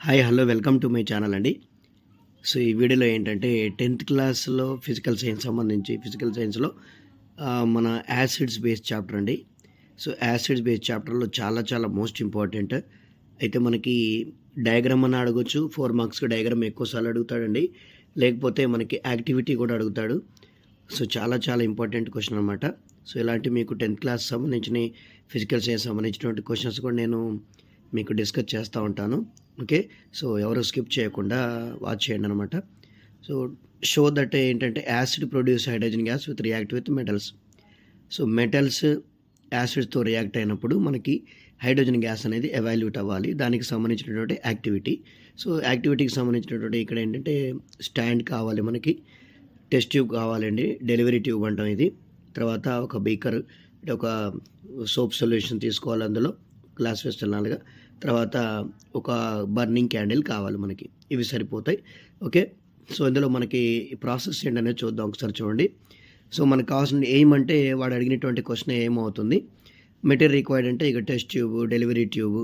Hi hello welcome to my channel అండి. So ఈ వీడియోలో ఏంటంటే 10th క్లాస్లో ఫిజికల్ సైన్స్లో మన యాసిడ్స్ బేస్డ్ చాప్టర్ అండి. సో యాసిడ్స్ బేస్డ్ చాప్టర్లో చాలా మోస్ట్ ఇంపార్టెంట్. అయితే మనకి డయాగ్రామ్ అని అడగొచ్చు, 4 మార్క్స్కి డయాగ్రామ్ ఎక్కువసార్లు అడుగుతాడండి, లేకపోతే మనకి యాక్టివిటీ కూడా అడుగుతాడు. సో చాలా ఇంపార్టెంట్ క్వశ్చన్ అనమాట. సో ఇలాంటి మీకు 10th క్లాస్ సంబంధించిన ఫిజికల్ సైన్స్ సంబంధించినటువంటి క్వశ్చన్స్ కూడా నేను మీకు డిస్కస్ చేస్తూ ఉంటాను. ఓకే, సో ఎవరు స్కిప్ చేయకుండా వాచ్ చేయండి అనమాట. సో షో దట్ ఏంటంటే acid produce hydrogen gas with react with metals. So metals యాసిడ్తో రియాక్ట్ అయినప్పుడు మనకి హైడ్రోజన్ గ్యాస్ అనేది ఎవాల్యూట్ అవ్వాలి, దానికి సంబంధించినటువంటి యాక్టివిటీ. సో యాక్టివిటీకి సంబంధించినటువంటి ఇక్కడ ఏంటంటే స్టాండ్ కావాలి, మనకి టెస్ట్ ట్యూబ్ కావాలండి, డెలివరీ ట్యూబ్ అంటాం ఇది. తర్వాత ఒక బీకర్, ఒక సోప్ సొల్యూషన్ తీసుకోవాలి, అందులో గ్లాస్ వెస్టల్నాలుగా. తర్వాత ఒక బర్నింగ్ క్యాండిల్ కావాలి మనకి, ఇవి సరిపోతాయి. ఓకే, సో ఇందులో మనకి ప్రాసెస్ ఏంటనేది చూద్దాం ఒకసారి చూడండి. సో మనకు కావాల్సిన ఎయిమ్ అంటే వాడు అడిగినటువంటి క్వశ్చన్ ఏమవుతుంది, మెటీరియల్ రిక్వైర్డ్ అంటే ఇక టెస్ట్ ట్యూబ్, డెలివరీ ట్యూబ్,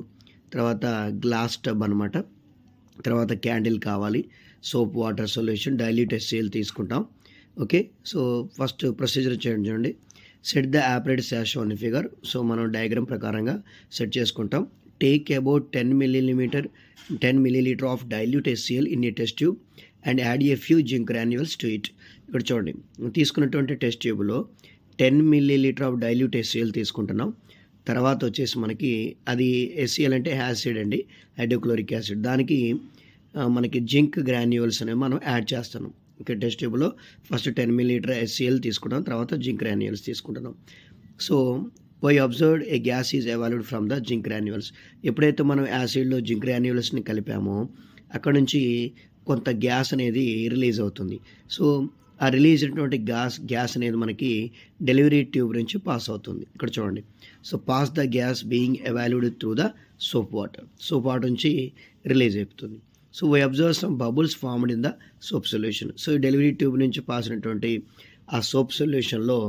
తర్వాత గ్లాస్ టబ్ అనమాట, తర్వాత క్యాండిల్ కావాలి, soap water solution, dilute HCl తీసుకుంటాం. ఓకే, సో ఫస్ట్ ప్రొసీజర్ చూడండి. Set the operates as shown in figure. So మనం డయాగ్రామ్ ప్రకారంగా సెట్ చేసుకుంటాం. Take about 10 milliliter of dilute HCl in a test tube and add a few zinc granules to it. ఇక్కడ చూడండి, తీసుకున్నటువంటి test ట్యూబ్లో 10 milliliter of dilute HCl తీసుకుంటున్నాం. తర్వాత వచ్చేసి మనకి అది HCl అంటే యాసిడ్ అండి, హైడ్రోక్లోరిక్ యాసిడ్. దానికి మనకి జింక్ గ్రాన్యువల్స్ అనేవి మనం యాడ్ చేస్తున్నాం. ఇక్కడ టెస్ట్ ట్యూబ్లో ఫస్ట్ 10 milliliter HCl తీసుకుంటాం, తర్వాత జింక్ గ్రాన్యువల్స్ తీసుకుంటున్నాం. So we observed a gas is evolved from the zinc granules. ఎప్పుడైతే మనం యాసిడ్లో జింక్ గ్రాన్యువల్స్ని కలిపామో అక్కడ నుంచి కొంత గ్యాస్ అనేది రిలీజ్ అవుతుంది. సో ఆ రిలీజ్ అయినటువంటి గ్యాస్ అనేది మనకి డెలివరీ ట్యూబ్ నుంచి పాస్ అవుతుంది. ఇక్కడ చూడండి, so pass the gas being evolved through the soap water నుంచి రిలీజ్ అవుతుంది. So we observe some bubbles formed in the soap solution. So delivery tube నుంచి పాస్ అయినటువంటి ఆ సోప్ సొల్యూషన్లో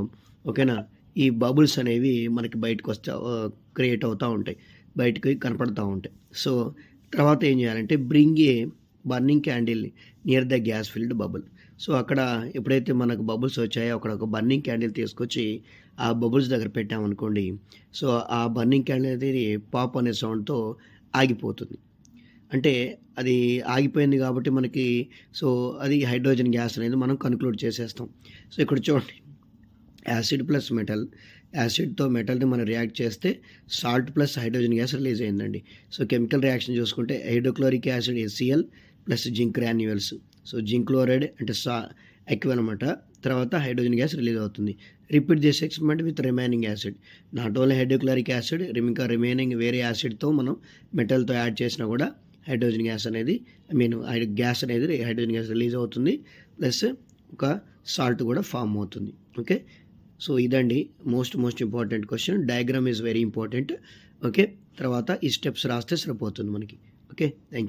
ఓకేనా, ఈ బబుల్స్ అనేవి మనకి బయటకు క్రియేట్ అవుతూ ఉంటాయి, బయటకు కనపడుతూ ఉంటాయి. సో తర్వాత ఏం చేయాలంటే bring a burning candle near the gas filled bubble. So అక్కడ ఎప్పుడైతే మనకు బబుల్స్ వచ్చాయో అక్కడ ఒక బర్నింగ్ క్యాండిల్ తీసుకొచ్చి ఆ బబుల్స్ దగ్గర పెట్టామనుకోండి, సో ఆ బర్నింగ్ క్యాండిల్ అనేది పాప్ అనే సౌండ్తో ఆగిపోతుంది. అంటే అది ఆగిపోయింది కాబట్టి మనకి సో అది హైడ్రోజన్ గ్యాస్ అనేది మనం కన్క్లూడ్ చేసేస్తాం. సో ఇక్కడ చూడండి, యాసిడ్ ప్లస్ మెటల్, యాసిడ్తో మెటల్ని మనం రియాక్ట్ చేస్తే salt plus hydrogen gas release అయిందండి. సో కెమికల్ రియాక్షన్ చూసుకుంటే hydrochloric acid HCl plus zinc granules. So zinc chloride అంటే ఎక్కువ అనమాట, తర్వాత హైడ్రోజన్ గ్యాస్ రిలీజ్ అవుతుంది. Repeat this experiment with remaining acid. Not only hydrochloric acid, ఇంకా remaining వేరే యాసిడ్తో మనం మెటల్తో యాడ్ చేసినా కూడా హైడ్రోజన్ గ్యాస్ అనేది గ్యాస్ అనేది హైడ్రోజన్ గ్యాస్ రిలీజ్ అవుతుంది, ప్లస్ ఒక సాల్ట్ కూడా ఫామ్ అవుతుంది. ఓకే, సో ఇదండి most important question. Diagram is very important. Okay, తర్వాత ఈ స్టెప్స్ రాస్తే సరిపోతుంది మనకి. Okay, thank you.